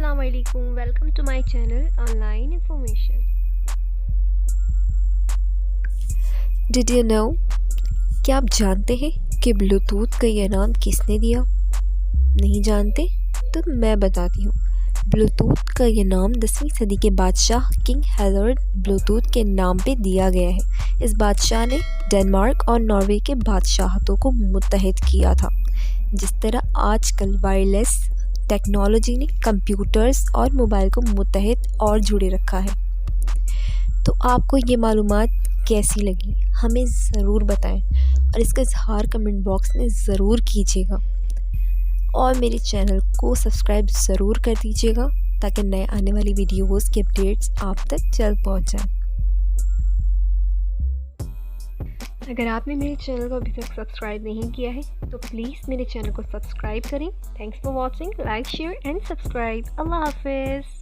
Assalamualaikum. Welcome to my channel Online Information. Did you know? क्या आप जानते हैं कि ब्लूटूथ का ये नाम किसने दिया? नहीं जानते? तो मैं बताती हूँ। ब्लूटूथ का ये नाम 10वीं सदी के बादशाह किंग हेरल्ड ब्लूटूथ के नाम पे दिया गया है। इस बादशाह ने डेनमार्क और नॉर्वे के बादशाहतों को मुत्तहिद किया था। जिस तरह आजकल वायरलेस टेक्नोलॉजी ने कंप्यूटर्स और मोबाइल को मुत्तहिद और जुड़े रखा है। तो आपको ये मालूमात कैसी लगी हमें ज़रूर बताएं और इसका इज़हार कमेंट बॉक्स में ज़रूर कीजिएगा और मेरे चैनल को सब्सक्राइब ज़रूर कर दीजिएगा ताकि नए आने वाली वीडियोस के अपडेट्स आप तक जल्द पहुंच जाएं। अगर आपने मेरे चैनल को अभी तक सब्सक्राइब नहीं किया है तो प्लीज़ मेरे चैनल को सब्सक्राइब करें। Thanks for watching. Like, share and subscribe. अल्लाह हाफिज़।